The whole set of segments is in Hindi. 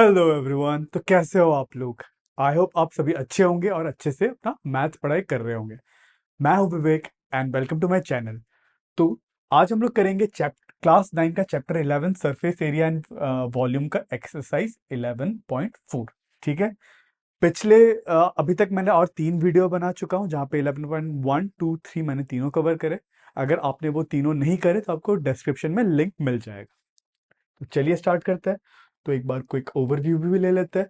Hello everyone. तो कैसे हो आप लोग? आई होप आप सभी अच्छे होंगे और अच्छे से अपना मैथ पढ़ाई कर रहे होंगे। मैं हूं Vivek and welcome to my channel. तो आज हम लोग करेंगे क्लास 9 का chapter 11 surface area and volume का एक्सरसाइज 11.4। ठीक है। अभी तक मैंने और 3 वीडियो बना चुका हूं जहां पे 11.1 2 3 मैंने तीनों कवर करे। अगर आपने वो तीनों नहीं करे तो आपको डिस्क्रिप्शन में लिंक मिल जाएगा। तो चलिए स्टार्ट करते हैं। तो एक बार क्विक ओवरव्यू भी ले लेते हैं।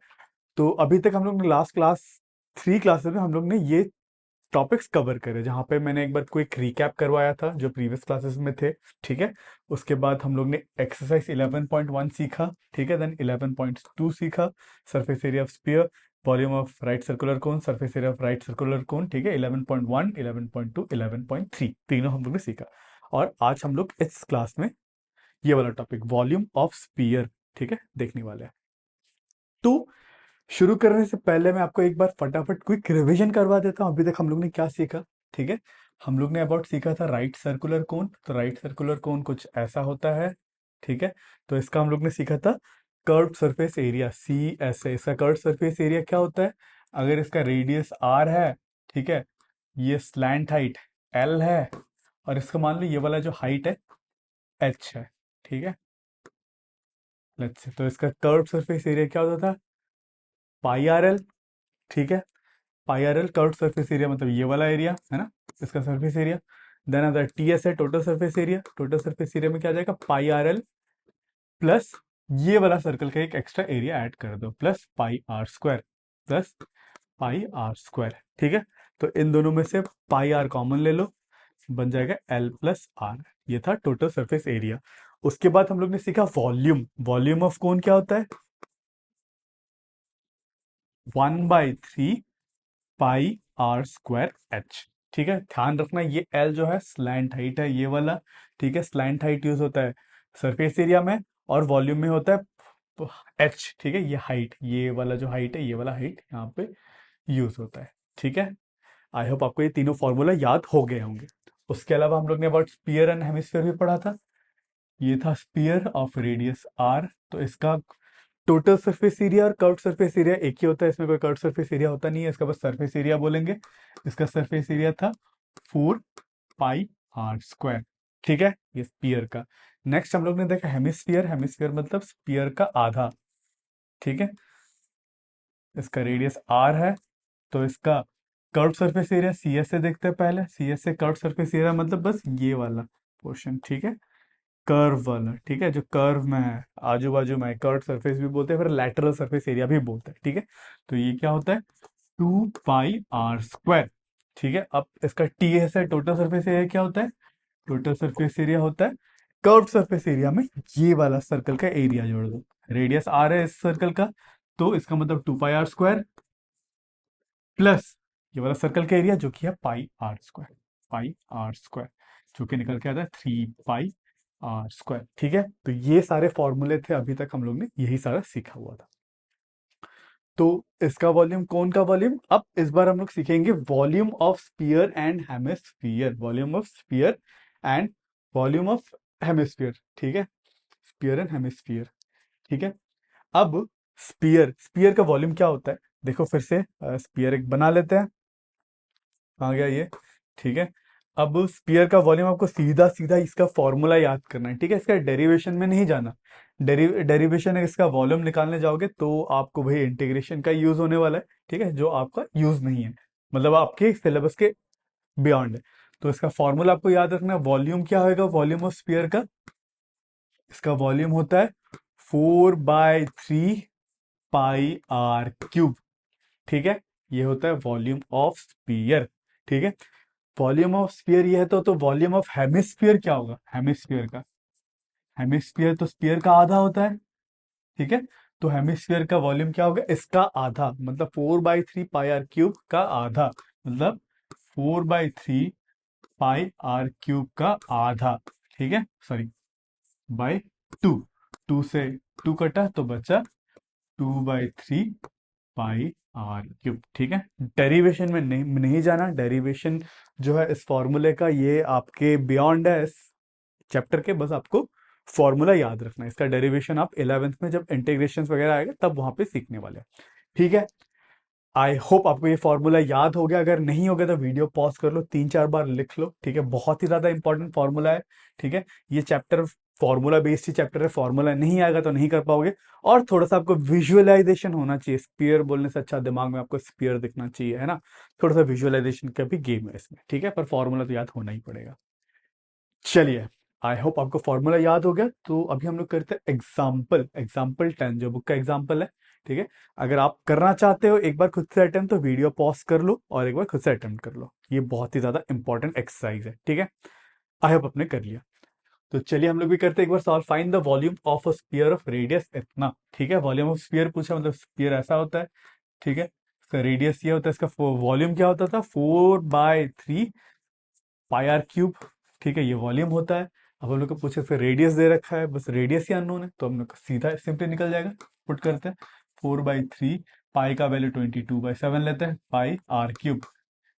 तो अभी तक हम लोग ने लास्ट क्लास 3 क्लासेस में हम लोग ने ये टॉपिक्स कवर करे, जहाँ पे मैंने एक बार क्विक रिकैप करवाया था जो प्रीवियस क्लासेस में थे। ठीक है। उसके बाद हम लोग ने एक्सरसाइज 11.1 सीखा। ठीक है। देन 11.2 सीखा, surface area of sphere, volume of right circular cone, surface area of right circular cone. ठीक है। 11.1, 11.2, 11.3 तीनों हम लोग ने सीखा। और आज हम लोग इस क्लास में ये वाला टॉपिक वॉल्यूम ऑफ स्पीयर, ठीक है, देखने वाले हैं। तो शुरू करने से पहले मैं आपको एक बार फटाफट क्विक रिवीजन करवा देता हूं अभी तक हम लोग ने क्या सीखा। ठीक है। हम लोग ने अबाउट सीखा था राइट सर्कुलर कोन। तो राइट सर्कुलर कोन कुछ ऐसा होता है। ठीक है। तो इसका हम लोग ने सीखा था curve surface area, C S A. इसका कर्व सरफेस एरिया क्या होता है? अगर इसका रेडियस आर है, ठीक है, ये स्लैंट हाइट एल है, और इसका मान लो ये वाला जो हाइट है एच है। ठीक है। लेट्स से तो इसका कर्व सरफेस एरिया क्या होता था? Pi R L. ठीक है। Pi R L curve surface area मतलब ये वाला एरिया है ना, इसका सरफेस एरिया। देन आता है टी एस है, total surface area. Total surface area में क्या आ जाएगा? पाई आर एल प्लस ये वाला सर्कल का एक एक्स्ट्रा एरिया ऐड कर दो, plus pi R square, plus pi R square. ठीक है। तो इन दोनों में से पाई आर कॉमन ले लो, बन जाएगा एल प्लस आर। ये था टोटल सरफेस एरिया। उसके बाद हम लोग ने सीखा वॉल्यूम। वॉल्यूम ऑफ कोन क्या होता है? 1/3 पाई आर स्क्वायर एच। ठीक है। ध्यान रखना ये एल जो है स्लैंट हाइट है, ये वाला। ठीक है। स्लैंट हाइट यूज होता है सरफेस एरिया में, और वॉल्यूम में होता है एच। ठीक है। ये हाइट, ये वाला जो हाइट है, ये वाला हाइट यहाँ पे यूज होता है। ठीक है। आई होप आपको ये तीनों फॉर्मूला याद हो गए होंगे। उसके अलावा हम लोग ने अबाउट स्पीयर एंड हेमिस्फीयर भी पढ़ा था। ये था स्पीयर ऑफ रेडियस आर। तो इसका टोटल सरफेस एरिया और कर्व्ड सरफेस एरिया एक ही होता है, इसमें कोई कर्व्ड सरफेस एरिया होता नहीं है, इसका बस सरफेस एरिया बोलेंगे। इसका सरफेस एरिया था 4 पाई आर स्क्वायर। ठीक है। ये स्पीयर का। नेक्स्ट हम लोग ने देखा हेमिस्फीयर। हेमिस्फीयर मतलब स्पीयर का आधा। ठीक है। इसका रेडियस आर है, तो इसका curve surface area C S से देखते हैं पहले। सी एस से कर्व सरफेस एरिया मतलब बस ये वाला पोर्शन। ठीक है। कर्व वाला। ठीक है। जो कर्व में है, आजू बाजू में कर्व सरफेस भी बोलते हैं, फिर लैटरल सरफेस एरिया भी बोलते हैं। ठीक है। तो ये क्या होता है? 2 पाई आर स्क्वायर। ठीक है। अब इसका टी एस है, टोटल सरफेस एरिया क्या होता है? टोटल सरफेस एरिया होता है कर्व सरफेस एरिया में ये वाला सर्कल का एरिया जोड़ दो। रेडियस आर है इस सर्कल का, तो इसका मतलब 2 पाई आर स्क्वायर प्लस ये वाला सर्कल का एरिया जो कि है pi R square. Pi R square जो कि निकल के आता है 3 पाई आर स्क्वायर। ठीक है। तो ये सारे फॉर्मूले थे, अभी तक हम लोग ने यही सारा सीखा हुआ था। तो इसका वॉल्यूम, कौन का वॉल्यूम? अब इस बार हम लोग सीखेंगे volume of sphere and hemisphere. Volume of sphere and volume of hemisphere. ठीक है। Sphere and hemisphere. ठीक है। अब स्पीयर, स्पीयर का वॉल्यूम क्या होता है? देखो फिर से स्पीयर एक बना लेते हैं। आ गया ये। ठीक है। अब स्पीयर का वॉल्यूम आपको सीधा सीधा इसका फॉर्मूला याद करना है। ठीक है। इसका डेरिवेशन में नहीं जाना। डेरिवेशन है, इसका वॉल्यूम निकालने जाओगे तो आपको भाई इंटीग्रेशन का यूज होने वाला है। ठीक है। जो आपका यूज नहीं है, मतलब आपके सिलेबस के बियॉन्ड है। तो इसका फॉर्मूला आपको याद रखना है। वॉल्यूम क्या होगा? वॉल्यूम ऑफ स्पीयर का, इसका वॉल्यूम होता है 4/3 पाई आर क्यूब। ठीक है। ये होता है वॉल्यूम ऑफ स्पीयर। ठीक है। वॉल्यूम ऑफ स्पीयर ये है, तो वॉल्यूम ऑफ हेमिस्फीयर क्या होगा? हेमिस्फीयर का, हेमिस्फीयर तो स्पीयर का आधा होता है। ठीक है। तो हेमिस्फीयर का वॉल्यूम क्या होगा? इसका आधा, मतलब 4/3 पाई आर क्यूब का आधा, मतलब 4/3 पाई आर क्यूब का आधा। ठीक है। Sorry, by 2। 2 से 2 कटा तो बचा 2/3 पाई आर क्यूब। ठीक है। डेरिवेशन में नहीं नहीं जाना। डेरिवेशन जो है इस फॉर्मूले का, ये आपके बियॉन्ड है इस चैप्टर के, बस आपको फॉर्मूला याद रखना है, इसका डेरिवेशन आप 11th में जब इंटीग्रेशन वगैरह आएगा तब वहां पे सीखने वाले हैं। ठीक है, आई होप आपको ये फॉर्मूला याद हो गया। अगर नहीं हो गया तो वीडियो पॉज कर लो, 3-4 बार लिख लो। ठीक है, बहुत ही ज्यादा इंपॉर्टेंट फॉर्मूला है। ठीक है, ये चैप्टर फॉर्मूला बेस्ड ही चैप्टर है, फॉर्मूला नहीं आएगा तो नहीं कर पाओगे। और थोड़ा सा आपको विजुअलाइजेशन होना चाहिए, स्पीयर बोलने से अच्छा दिमाग में आपको स्पीयर दिखना चाहिए, है ना। थोड़ा सा विजुअलाइजेशन का भी गेम है इसमें। ठीक है, पर फॉर्मूला तो याद होना ही पड़ेगा। चलिए, आई होप आपको फॉर्मूला याद हो गया। तो अभी हम लोग करते हैं एग्जाम्पल, एग्जाम्पल 10 जो बुक का एग्जाम्पल है। ठीक है, अगर आप करना चाहते हो एक बार खुद से अटेम्प्ट, तो वीडियो पॉज कर लो और एक बार खुद से अटेम्प्ट कर लो। ये बहुत ही ज्यादा इंपॉर्टेंट एक्सरसाइज है। ठीक है, आई होप आपने कर लिया। तो चलिए हम लोग भी करते हैं एक बार solve. Find the volume of a sphere of radius इतना। ठीक है, वॉल्यूम ऑफ स्फीयर पूछा, मतलब स्फीयर ऐसा होता है। ठीक है, इसका रेडियस ये होता है, इसका वॉल्यूम क्या होता था, 4/3 पाई आर क्यूब। ठीक है, ये वॉल्यूम होता है। अब हम लोग को पूछे फिर रेडियस दे रखा है, बस रेडियस ही अननोन है, तो हम लोग को सीधा सिंपली निकल जाएगा। पुट करते हैं 4/3, पाई का वैल्यू 22/7 लेते हैं, पाई आर क्यूब।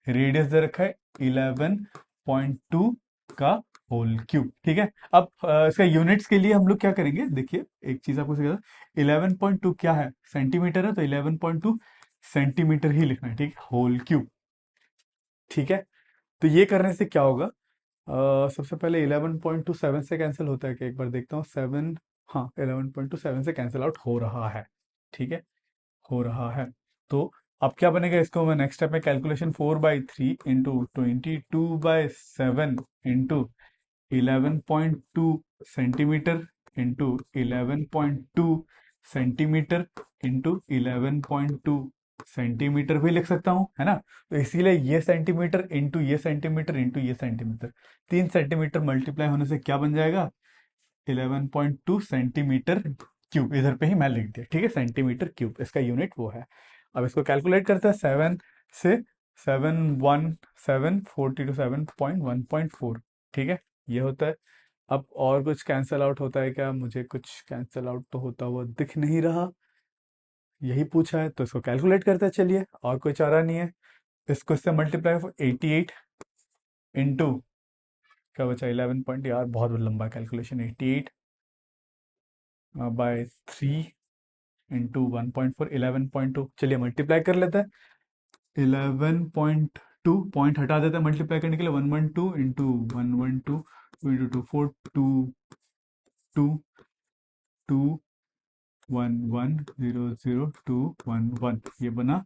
रेडियस दे रखा है 11.2 का होल क्यूब। ठीक है, अब इसका यूनिट्स के लिए हम लोग क्या करेंगे, देखिए एक चीज आपको सिखा, 11.2 क्या है, सेंटीमीटर है, तो 11.2 सेंटीमीटर ही लिखना है। ठीक है, होल क्यूब। ठीक है, तो ये करने से क्या होगा, सबसे पहले 11.2 7 से कैंसिल होता है कि एक बार देखता हूँ, 7, हाँ 11.2 7 से कैंसिल आउट हो रहा है। ठीक है, हो रहा है। तो अब क्या बनेगा, इसको मैं नेक्स्ट स्टेप में calculation 4/3 into 22/7 into 11.2 centimetre into 11.2 centimetre into 11.2 centimetre भी लिख सकता हूँ, है ना। तो इसीलिए ये सेंटीमीटर इंटू ये सेंटीमीटर इंटू ये सेंटीमीटर, 3 सेंटीमीटर मल्टीप्लाई होने से क्या बन जाएगा, 11.2 सेंटीमीटर क्यूब। इधर पे ही मैं लिख दिया। ठीक है, सेंटीमीटर क्यूब इसका यूनिट वो है। अब इसको कैलकुलेट करते हैं, 7 से 7 1 7 42 7.1.4। ठीक है, ये होता है। अब और कुछ कैंसल आउट होता है क्या, मुझे कुछ कैंसल आउट तो होता हुआ दिख नहीं रहा। यही पूछा है तो इसको कैलकुलेट करते हैं, चलिए, और कोई चारा नहीं है। इसको इससे मल्टीप्लाई 88 इंटू क्या बचा, 11 पॉइंट, यार बहुत लंबा कैलकुलेशन, 88 बाय 3 इंटू 1.4, 11.2। चलिए मल्टीप्लाई कर लेते हैं, 11.2 पॉइंट हटा देते हैं मल्टीप्लाई करने के लिए, 112 इंटू 112 इंटू 24221100211, ये बना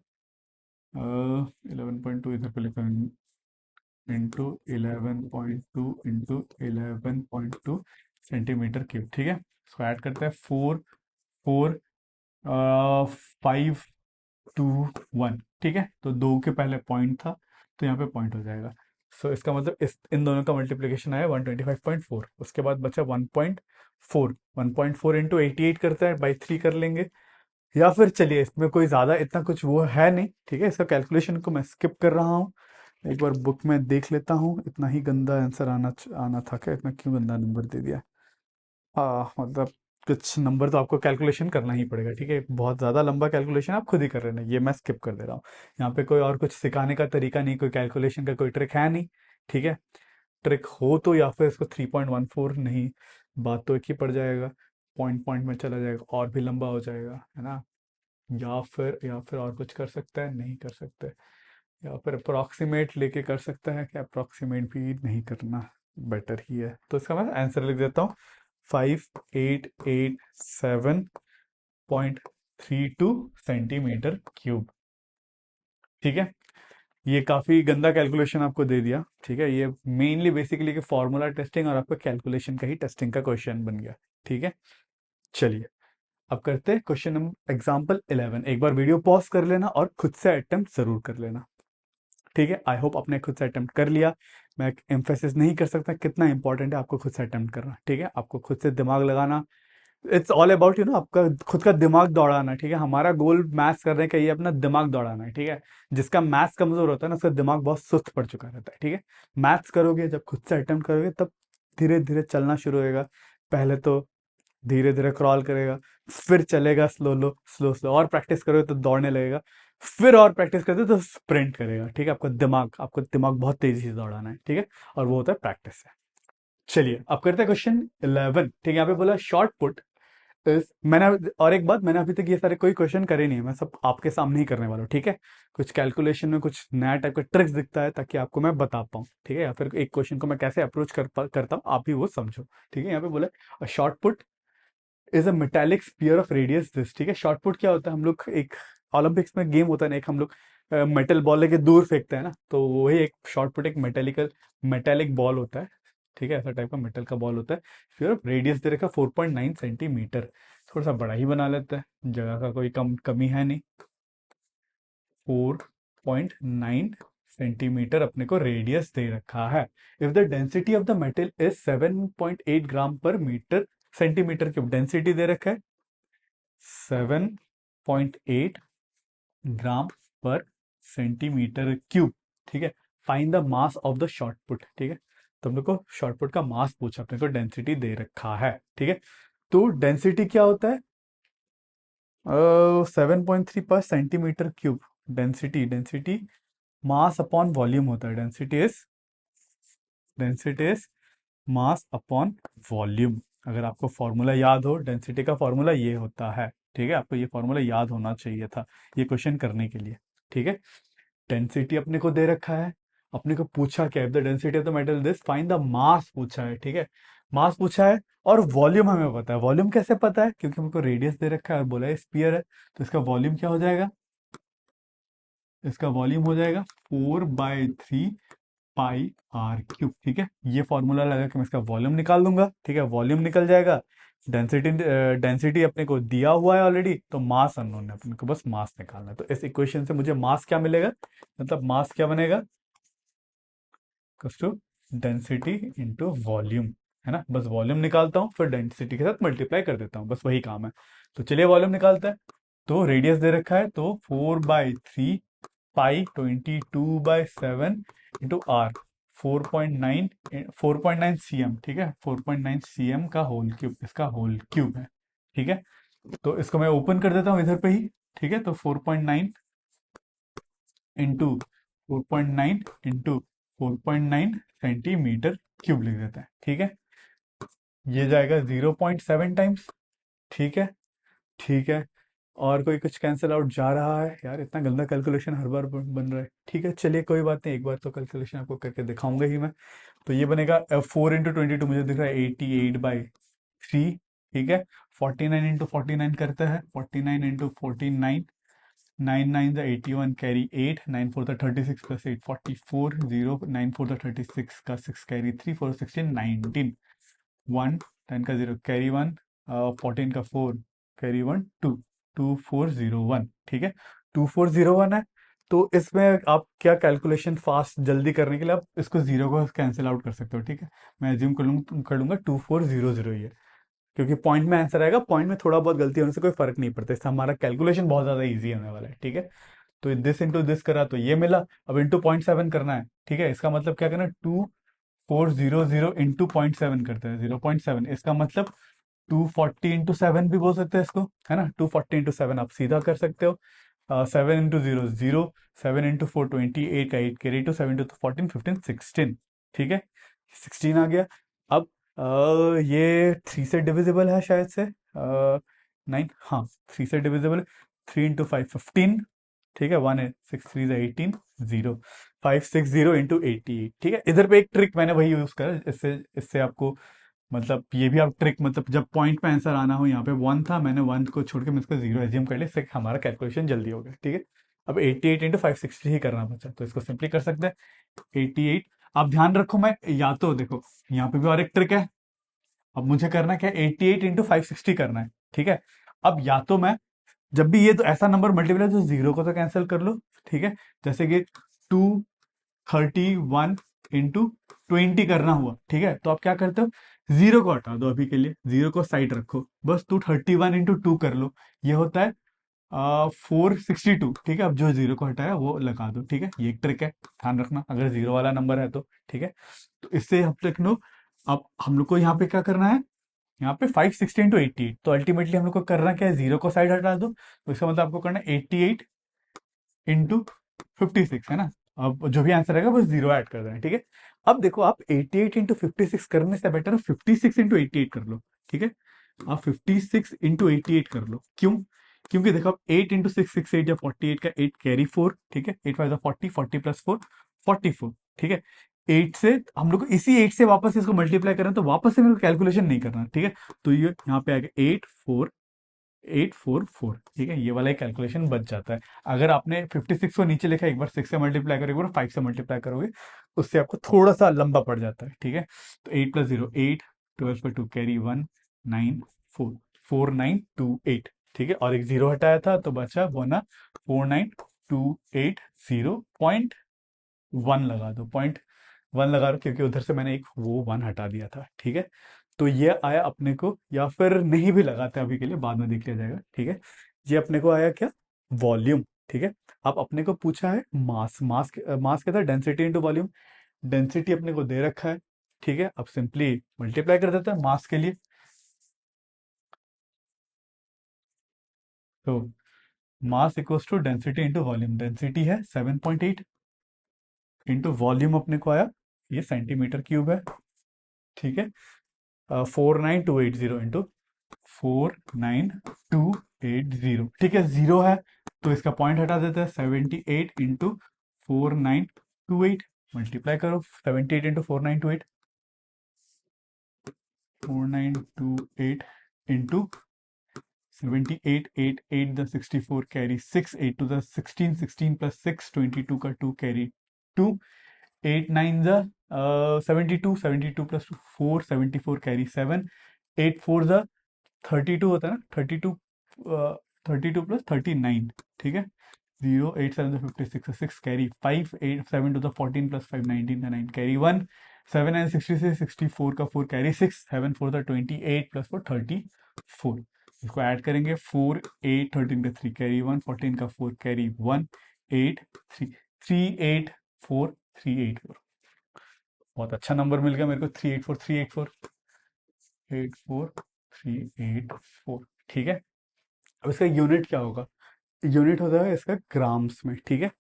11.2, इधर पे लिखा इंटू 11.2 सेंटीमीटर क्यूब। ठीक है, इसको ऐड करते हैं, 4 5 2 1। ठीक है, तो 2 के पहले पॉइंट था तो यहाँ पे पॉइंट हो जाएगा। सो इसका मतलब इस इन दोनों का मल्टीप्लिकेशन आया 125.4। उसके बाद बचा 1.4 इंटू 88 करता है, बाई 3 कर लेंगे। या फिर चलिए, इसमें कोई ज़्यादा इतना कुछ वो है नहीं। ठीक है, इसका कैलकुलेशन को मैं स्किप कर रहा हूँ, एक बार बुक में देख लेता हूँ। इतना ही गंदा आंसर आना आना था क्या, इतना क्यों गंदा नंबर दे दिया। मतलब कुछ नंबर तो आपको कैलकुलेशन करना ही पड़ेगा। ठीक है, बहुत ज़्यादा लंबा कैलकुलेशन आप खुद ही कर रहे हैं, ये मैं स्किप कर दे रहा हूँ। यहाँ पे कोई और कुछ सिखाने का तरीका नहीं, कोई कैलकुलेशन का कोई ट्रिक है नहीं। ठीक है, ट्रिक हो तो या फिर इसको 3.14, नहीं बात तो एक ही पड़ जाएगा, पॉइंट पॉइंट में चला जाएगा और भी लंबा हो जाएगा, है ना। या फिर और कुछ कर सकता है, नहीं कर सकते। या फिर अप्रोक्सीमेट लेके कर सकता है, कि अप्रोक्सीमेट भी नहीं करना, बेटर ही है। तो इसका मैं आंसर लिख देता हूँ, 5887.32 सेंटीमीटर क्यूब। ठीक है, ये काफ़ी गंदा कैलकुलेशन आपको दे दिया। ठीक है, ये मेनली बेसिकली कि फॉर्मूला टेस्टिंग और आपका कैलकुलेशन का ही टेस्टिंग का क्वेश्चन बन गया। ठीक है, चलिए अब करते हैं क्वेश्चन नंबर एग्जाम्पल 11। एक बार वीडियो पॉज कर लेना और खुद से अटेम्प्ट जरूर कर लेना। ठीक है, आई होप आपने खुद से अटेम्प्ट कर लिया। मैं एम्फेसिस नहीं कर सकता कितना इंपॉर्टेंट है आपको खुद से अटेम्प्ट करना। ठीक है, आपको खुद से दिमाग लगाना, इट्स ऑल अबाउट आपका खुद का दिमाग दौड़ाना। ठीक है, हमारा गोल मैथ्स करने का ये अपना दिमाग दौड़ाना है। ठीक है, जिसका मैथ्स कमजोर होता है ना, उसका दिमाग बहुत सुस्त पड़ चुका रहता है। ठीक है, मैथ्स करोगे जब खुद से अटेम्प्ट करोगे तब धीरे धीरे चलना शुरू होएगा। पहले तो धीरे धीरे क्रॉल करेगा, फिर चलेगा स्लो लो स्लो स्लो, और प्रैक्टिस करोगे तो दौड़ने लगेगा, फिर और प्रैक्टिस करते तो स्प्रिंट करेगा। ठीक है, आपको दिमाग बहुत तेजी से दौड़ाना है। ठीक है, और वो होता है प्रैक्टिस से। चलिए अब करते हैं क्वेश्चन 11। ठीक है, यहाँ पे बोला शॉर्ट पुट इस मैंने और एक बात, मैंने अभी तक ये सारे कोई क्वेश्चन करे नहीं है, मैं सब आपके सामने ही करने वाला हूँ। ठीक है, कुछ कैलकुलेशन में कुछ नया टाइप का ट्रिक्स दिखता है ताकि आपको मैं बता पाऊँ। ठीक है, या फिर एक क्वेश्चन को मैं कैसे अप्रोच करता हूँ आप भी वो समझो। ठीक है, यहाँ पे बोला shot put is a metallic sphere of radius this. ठीक है, शॉर्ट पुट क्या होता है, हम लोग एक ओलंपिक्स में गेम होता है ना, एक हम लोग मेटल बॉल लेके दूर फेंकते हैं ना, तो वही एक शॉर्ट पुट एक मेटेलिक बॉल होता है। ठीक है, ऐसा टाइप का मेटल का बॉल होता है। फिर रेडियस दे रखा 4.9 सेंटीमीटर, थोड़ा सा बड़ा ही बना लेते हैं, जगह का कोई कमी है नहीं। 4.9 सेंटीमीटर अपने को रेडियस दे रखा है। If the density of the metal is 7.8 ग्राम पर मीटर सेंटीमीटर क्यूब, डेंसिटी दे रखा है 7.8 ग्राम पर सेंटीमीटर क्यूब। ठीक है, find the mass of the short put. ठीक है, तो हम लोग को शॉर्ट पुट का मास पूछा, अपने को डेंसिटी दे रखा है। ठीक है, तो डेंसिटी क्या होता है, 7.3 पर centimetre cube. Density mass upon volume होता है। Density is mass upon volume. अगर आपको फॉर्मूला याद हो, डेंसिटी का फॉर्मूला ये होता है। ठीक है, आपको ये फॉर्मूला याद होना चाहिए था ये क्वेश्चन करने के लिए। ठीक है, डेंसिटी अपने को दे रखा है, अपने को पूछा क्या है, the density of the metal this, find the mass पूछा है। ठीक है, मास पूछा है और वॉल्यूम हमें पता है। वॉल्यूम कैसे पता है, क्योंकि हमको रेडियस दे रखा है और बोला है स्पीयर है, तो इसका वॉल्यूम क्या हो जाएगा, इसका वॉल्यूम हो जाएगा 4/3 पाई आर क्यूब। ठीक है, ये फॉर्मूला लगा के मैं इसका वॉल्यूम निकाल दूंगा। ठीक है, वॉल्यूम निकल जाएगा। डेंसिटी अपने को दिया हुआ है ऑलरेडी, तो मास अननोन है, अपने को बस मास निकालना है। तो इस इक्वेशन से मुझे मास क्या मिलेगा, मतलब मास क्या बनेगा, टू डेंसिटी इंटू वॉल्यूम, है ना। बस वॉल्यूम निकालता हूँ, फिर डेंसिटी के साथ मल्टीप्लाई कर देता हूँ, बस वही काम है। तो चलिए वॉल्यूम निकालते हैं। तो रेडियस दे रखा है, तो 4/3 पाई 22/7 इंटू आर, 4.9 cm। ठीक है, 4.9 cm का होल क्यूब, इसका होल क्यूब है। ठीक है, तो इसको मैं ओपन कर देता हूँ इधर पे ही। ठीक है, तो 4.9 इंटू 4.9 इंटू 4.9 सेंटीमीटर क्यूब लिख देता है। ठीक है, ये जाएगा 0.7 टाइम्स। ठीक है, ठीक है, और कोई कुछ कैंसिल आउट जा रहा है यार, इतना गंदा कैलकुलेशन हर बार बन रहा है। ठीक है, चलिए कोई बात नहीं, एक बार तो कैलकुलेशन आपको करके दिखाऊंगा ही मैं। तो ये बनेगा 4 इंटू 22, मुझे दिख रहा है 88/3। ठीक है, 49 इंटू 49 करता है, 49 इंटू 49, 9 9 81, कैरी 8, 9 4 36 प्लस 8 44, 0 9 4 36 का 6 कैरी 3 4 16 19, 1 10 का 0 कैरी 1, 14 का 4 कैरी 1 2, 2401। ठीक है, 2401 है। तो इसमें आप क्या कैलकुलेशन फास्ट जल्दी करने के लिए आप इसको जीरो को कैंसिल आउट कर सकते हो। ठीक है, मैं एज्यूम कर लूंगा 2400 ही है, क्योंकि पॉइंट में आंसर आएगा, पॉइंट में थोड़ा बहुत गलती होने से कोई फर्क नहीं पड़ता, इससे हमारा कैलकुलेशन बहुत ज्यादा इजी होने वाला है। ठीक है, तो दिस इंटू दिस करा तो ये मिला, अब इंटू 0.7 करना है। ठीक है, इसका मतलब क्या करना है, 2400 इंटू 0.7 करते हैं, 0.7, इसका मतलब 240 इंटू 7 भी बोल सकते हैं इसको, है ना। 240 इंटू 7 आप सीधा कर सकते हो। 7 इंटू 0 0, 7 इंटू 4 28 का 8 कैरी 2, 7 इंटू 14 15 16। ठीक है, 16 आ गया। अब ये 3 से डिविजिबल है शायद से, 9, हाँ 3 से डिविजिबल है। 3 इंटू 5 15। ठीक है, 1 6 3 18, 0 560 इंटू 88। ठीक है, इधर पे एक ट्रिक मैंने वही यूज करा, इससे इससे आपको मतलब ये भी आप ट्रिक, मतलब जब पॉइंट पे आंसर आना हो, यहाँ पे 1 था, मैंने 1 को छोड़ के मैं इसको 0 एज्यूम कर लिया, इससे हमारा कैलकुलेशन जल्दी हो गया। ठीक है, अब 88 इंटू 560 ही करना बचा, तो इसको सिंपली कर सकते हैं 88। आप ध्यान रखो, मैं या तो देखो यहाँ पे भी और एक ट्रिक है। अब मुझे करना क्या है, 88 इंटू 560 करना है। ठीक है, अब या तो मैं जब भी ये तो ऐसा नंबर मल्टीप्लाई, तो जीरो को तो कैंसिल कर लो। ठीक है, जैसे कि 231 इंटू 20 करना हुआ। ठीक है, तो आप क्या करते हो, जीरो को हटा दो, अभी के लिए जीरो को साइड रखो, बस 231 इंटू 2 कर लो, ये होता है 462। ठीक है, अब जो जीरो को हटाया वो लगा दो। ठीक है, ये एक ट्रिक है, ध्यान रखना अगर जीरो वाला नंबर है तो। ठीक है, तो इससे हम लिख लो। अब हम लोग को यहाँ पे क्या करना है, यहाँ पे 560 इंटू 88, तो अल्टीमेटली हम लोग को करना क्या है, जीरो को साइड हटा दो, तो इसका मतलब आपको करना है 88 इंटू 56, है ना। अब जो भी आंसर आएगा बस जीरो ऐड कर देना है। ठीक है, अब देखो, आप 88 इंटू 56 करने से बेटर 56 इंटू 88 कर लो। ठीक है, आप 56 इंटू 88 कर लो। क्यों? क्योंकि देखो, आप 8 इंटू 6 6 8 या 48 का 8 कैरी 4। ठीक है, 8 5 40, 40 प्लस 4 44। ठीक है, 8 से हम लोग को इसी 8 से वापस इसको मल्टीप्लाई करना है, तो वापस से मेरे को कैलकुलेशन नहीं करना। ठीक है, तो ये यहाँ पे आ गया 84844। ठीक है, ये वाला एक कैलकुलेशन बच जाता है। अगर आपने 56 को नीचे लिखा, एक बार 6 से मल्टीप्लाई करोगे, एक बार 5 से मल्टीप्लाई करोगे, उससे आपको थोड़ा सा लंबा पड़ जाता है। ठीक है, तो 8 प्लस 0 8, 12 पर 2 कैरी 1, 9 4, 4928। ठीक है, और एक जीरो हटाया था तो बचा बोना 49280.1 लगा दो, 0.1 लगा दो, क्योंकि उधर से मैंने एक वो 1 हटा दिया था। ठीक है, तो ये आया अपने को, या फिर नहीं भी लगाते अभी के लिए, बाद में देख लिया जाएगा। ठीक है, ये अपने को आया क्या? वॉल्यूम। ठीक है, अब अपने को पूछा है मास। मास क्या था? Density into volume. डेंसिटी अपने को दे रखा है। ठीक है, अब सिंपली मल्टीप्लाई कर देते हैं मास के लिए। तो mass equals to density into volume. Density है 7.8 इंटू वॉल्यूम अपने को आया, ये सेंटीमीटर क्यूब है। ठीक है, 49280 इंटू 49280। ठीक है, जीरो है तो इसका पॉइंट हटा देते हैं। 78 इंटू 4928। मल्टीप्लाई करो, 78 into 4928, 4928 into 78 8 8 the 64 carry 6, 8 two the 16, 16 plus 6 22 का 2 carry 2, 8 9 the 72, 72 plus 4 74 carry 7, 8 4 the 32 होता है ना, 32, 32 प्लस 39। ठीक है, 0 8 7 56 6 कैरी 5, 8 7 टू द 14 प्लस 5 19 का 9 कैरी 1, 7 9 66 64 का 4 कैरी 6, 7 4 द 28 प्लस 4 34। इसको ऐड करेंगे, 4 8 13 का 3 कैरी 1, 14 का 4 कैरी 1, 8 3 3 8 4 3 8 4। बहुत अच्छा नंबर मिल गया मेरे को, 384 384 84384। ठीक है, अब इसका यूनिट क्या होगा? यूनिट होता है इसका ग्राम्स में। ठीक है,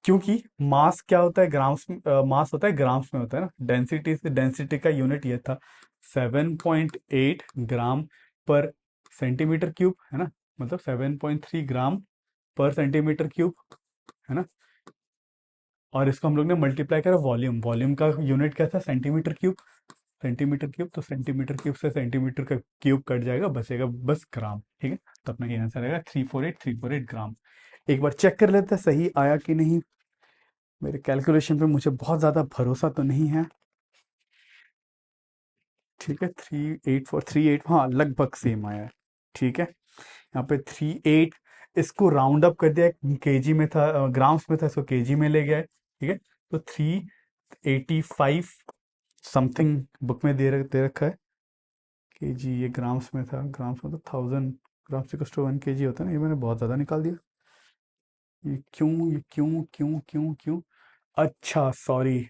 क्योंकि मास क्या होता है? ग्राम्स में, मास होता है ग्राम्स में होता है ना। डेंसिटी से, डेंसिटी का यूनिट ये था 7.8 ग्राम पर सेंटीमीटर क्यूब, है ना। मतलब 7.3 ग्राम पर सेंटीमीटर क्यूब, है ना। और इसको हम लोग ने मल्टीप्लाई करा वॉल्यूम। वॉल्यूम का यूनिट क्या था? Centimetre cube. सेंटीमीटर क्यूब, तो सेंटीमीटर क्यूब से सेंटीमीटर का क्यूब कट जाएगा, बचेगा बस ग्राम। ठीक है, तो अपना ये आंसर आएगा 348 ग्राम। एक बार चेक कर लेते हैं सही आया कि नहीं। मेरे कैलकुलेशन पे मुझे बहुत ज़्यादा भरोसा तो नहीं है। ठीक है, 38438, हाँ लगभग सेम आया है। ठीक है, यहाँ पे 38, इसको राउंड अप कर दिया, केजी में था, ग्राम्स में था, इसको केजी में ले गया है। ठीक है, तो 385 समथिंग बुक में दे रखा है केजी। ये ग्राम्स में था, ग्राम्स में तो 1000 ग्राम्स इक्वल्स टू 1 केजी होता है ना। ये मैंने बहुत ज़्यादा निकाल दिया। ये क्यों? अच्छा सॉरी,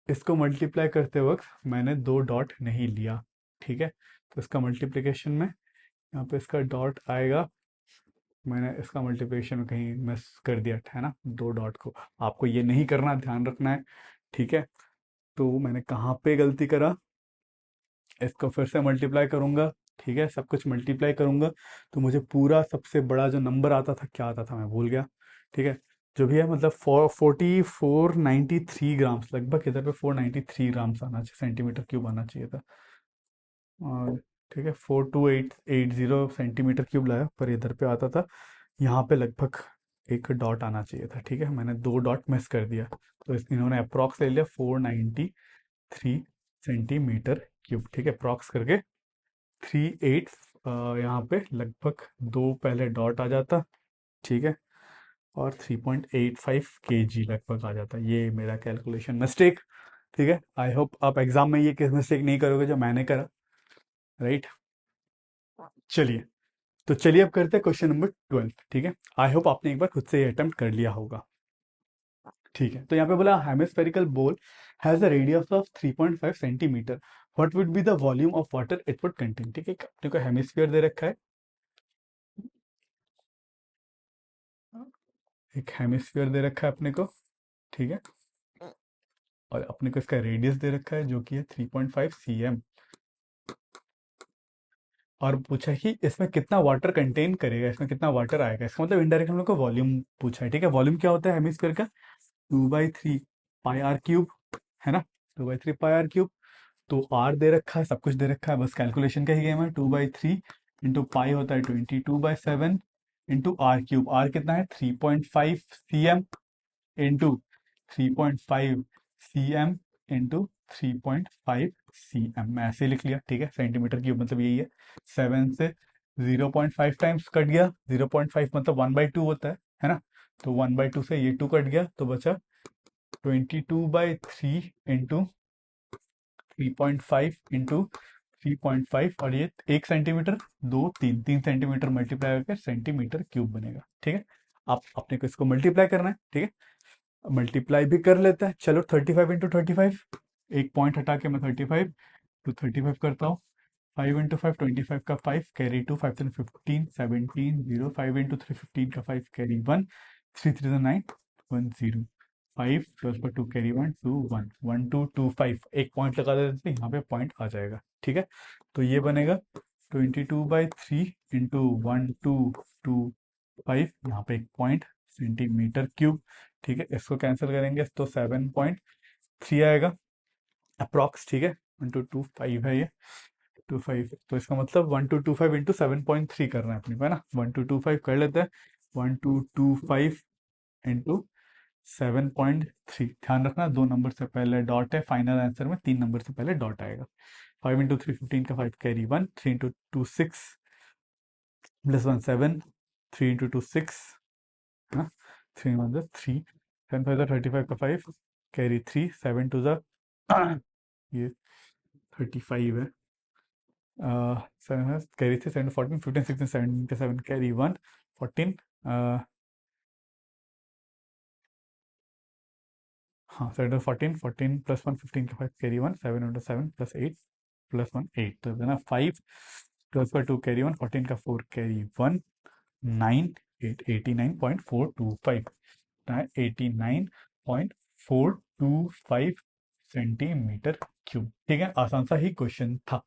इसको मल्टीप्लाई करते वक्त मैंने दो डॉट नहीं लिया। ठीक है, तो इसका मल्टीप्लिकेशन में यहाँ पे इसका डॉट आएगा। मैंने इसका मल्टीप्लिकेशन में कहीं मिस कर दिया, है ना, दो डॉट को। आपको ये नहीं करना, ध्यान रखना है। ठीक है, तो मैंने कहाँ पे गलती करा? इसको फिर से मल्टीप्लाई करूंगा। ठीक है, सब कुछ मल्टीप्लाई करूंगा, तो मुझे पूरा सबसे बड़ा जो नंबर आता था, क्या आता था मैं भूल गया। ठीक है, जो भी है, मतलब 493 ग्राम्स लगभग, इधर पे 493 ग्राम्स आना चाहिए, सेंटीमीटर क्यूब आना चाहिए था। और ठीक है, 42880 सेंटीमीटर क्यूब लाया, पर इधर पे आता था, यहाँ पे लगभग एक डॉट आना चाहिए था। ठीक है, मैंने दो डॉट मिस कर दिया, तो इन्होंने अप्रॉक्स ले लिया 493 सेंटीमीटर क्यूब। ठीक है, अप्रॉक्स करके 38, यहाँ पे लगभग दो पहले डॉट आ जाता। ठीक है, और 3.85 केजी लगभग आ जाता। ये मेरा कैलकुलेशन मिस्टेक। ठीक है, आई होप आप एग्जाम में ये किस मिस्टेक नहीं करोगे जो मैंने करा। राइट, चलिए, तो चलिए अब करते हैं क्वेश्चन नंबर 12। ठीक है, आई होप आपने एक बार खुद से ये अटेम्प्ट कर लिया होगा। ठीक है, तो यहाँ पे बोला हेमिस्फेरिकल बोल has a radius of 3.5 centimetre, what would be the volume of water it would contain. ठीक है, अपने को हेमिस्फीयर दे रखा है, एक हेमिस्फीयर दे रखा है अपने को। ठीक है, और अपने को इसका रेडियस दे रखा है जो कि है 3.5 cm। और पूछा है कि इसमें कितना वाटर कंटेन करेगा, इसमें कितना वाटर आएगा। इसका मतलब इनडायरेक्ट हम लोग को वॉल्यूम पूछा है। ठीक है, वॉल्यूम क्या होता है हेमिस्फीयर का? 2/3 पाई आर क्यूब, है ना। 2/3 पाई आर क्यूब। तो आर दे रखा है, सब कुछ दे रखा है, बस कैलकुलेशन का ही गेम है। 2/3 इंटू पाई होता है 22/7 इंटू आर क्यूब। आर कितना है? 3.5 cm into 3.5 cm into 3.5 cm। मैं ऐसे ही लिख लिया। ठीक है, सेंटीमीटर क्यूब मतलब यही है। 7 से 0.5 टाइम्स कट गया। 0.5 मतलब 1/2 होता है ना। तो 1/2 से ये 2 कट गया तो बचा 22/3 इंटू 3.5 इंटू 3.5। और ये 1 सेंटीमीटर, 3 सेंटीमीटर मल्टीप्लाई करके सेंटीमीटर क्यूब बनेगा। ठीक है, आप अपने को इसको मल्टीप्लाई करना है। ठीक है, मल्टीप्लाई भी कर लेता है। चलो 35 इंटू 35, एक पॉइंट हटा के मैं 35 करता हूँ। 5 इंटू 5 25 का 5 कैरी 2, 5 3 15 17 0। 5 इंटू 3 15 का 5 कैरी 1, 3 3 9 1 0। 5 plus 2 carry 1 2 1 1 2 2 5। एक पॉइंट लगा देते हैं, यहाँ पे पॉइंट आ जाएगा। ठीक है, तो ये बनेगा 22/3 इंटू 1225, यहाँ पे एक पॉइंट, सेंटीमीटर क्यूब। ठीक है, इसको कैंसिल करेंगे तो 7.3 आएगा अप्रॉक्स। ठीक है, 1225 है ये, 25। तो इसका मतलब 1225 इंटू 7.3 करना है अपने को, है ना। 1225 कर लेते हैं। 1225 इंटू 7.3। ध्यान रखना, दो नंबर से पहले डॉट है, फाइनल आंसर में 3 नंबर से पहले डॉट आएगा। 5 इंटू 3 15 का 5 कैरी 1, 3 इंटू 2 6 प्लस 1 7, 3 इंटू 2 6, है ना। 3 मतलब 3, 10 5 35 का 5 कैरी 3, 7 टू ज़ा ये 35 है। 7 है कैरी 3, 7 14 15 16 17 का 7 कैरी 1 14। हाँ, 7 14 14 प्लस 1 15 का 5 कैरी 1, 7 इंटू 7 प्लस 8 प्लस 1 8। तो है ना 5 प्लस 2 कैरी 1, 14 का 4 कैरी 1 9 8 89.425, 89.425 सेंटीमीटर क्यूब। ठीक है, आसान सा ही क्वेश्चन था।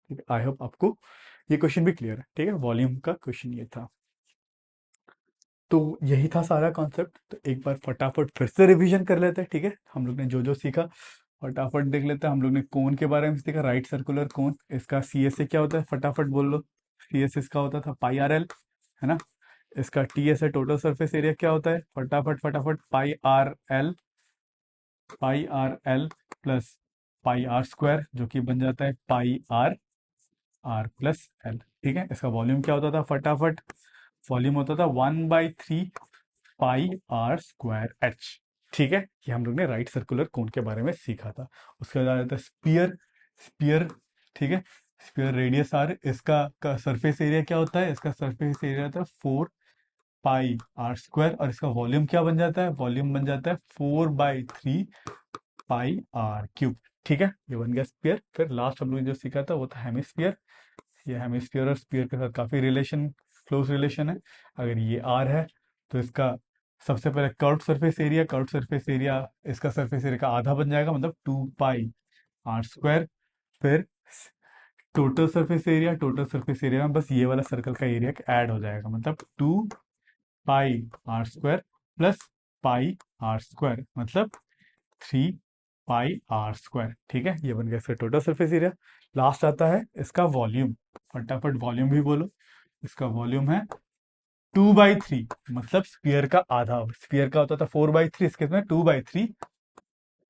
ठीक है, आई होप आपको ये क्वेश्चन भी क्लियर है। ठीक है, वॉल्यूम का क्वेश्चन ये था। तो यही था सारा कॉन्सेप्ट। तो एक बार फटाफट फिर से रिवीजन कर लेते हैं। ठीक है, हम लोग ने जो जो सीखा फटाफट देख लेते हैं। हम लोग ने कोन के बारे में सीखा, राइट सर्कुलर कोन। इसका सी एस ए क्या होता है, फटाफट बोल लो। सी एस इसका होता था पाई आर एल, है ना। इसका टी एस है, टोटल सरफेस एरिया क्या होता है, फटाफट फटाफट pi R L plus pi R square, जो कि बन जाता है pi R R plus L. ठीक है, इसका वॉल्यूम क्या होता था, फटाफट वॉल्यूम होता था 1/3 पाई आर स्क्वायर एच। ठीक है, ये हम लोग ने राइट सर्कुलर कोन के बारे में सीखा था। उसके बाद आता है स्पीयर। स्पीयर, ठीक है, स्पीयर रेडियस आर, इसका का सरफेस एरिया क्या होता है, इसका सरफेस एरिया होता है 4 पाई आर स्क्वायर। और इसका वॉल्यूम क्या बन जाता है, वॉल्यूम बन जाता है 4/3 पाई आर क्यूब। ठीक है, ये बन गया स्पीयर। फिर लास्ट हम लोग ने जो सीखा था वो था हेमिस्फीयर। ये हेमिस्फीयर और स्पीयर के साथ काफी रिलेशन, क्लोज रिलेशन है। अगर ये आर है तो इसका सबसे पहले कर्व्ड सरफेस एरिया इसका सरफेस एरिया का आधा बन जाएगा, मतलब 2 पाई आर स्क्वायर। फिर टोटल सरफेस एरिया में बस ये वाला सर्कल का एरिया ऐड हो जाएगा, मतलब 2 pi R square plus pi R square, मतलब 3 पाई आर स्क्वायर। ठीक है, ये बन गया इसका टोटल सरफेस एरिया। लास्ट आता है इसका वॉल्यूम। फटाफट वॉल्यूम भी बोलो। इसका वॉल्यूम है 2/3, मतलब स्पीयर का आधा। स्पीयर का होता था 4/3, इसके में 2/3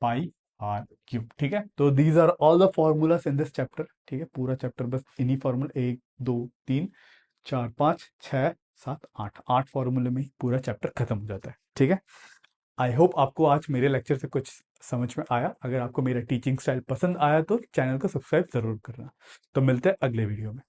पाई आर क्यूब। ठीक है, तो these are all the formulas in this chapter. ठीक है, पूरा चैप्टर बस इन्हीं फॉर्मूला, 1 2 3 4 5 6 7 8 फॉर्मूले में ही पूरा चैप्टर खत्म हो जाता है। ठीक है, आई होप आपको आज मेरे लेक्चर से कुछ समझ में आया। अगर आपको मेरा टीचिंग स्टाइल पसंद आया तो चैनल को सब्सक्राइब जरूर करना। तो मिलते हैं अगले वीडियो में।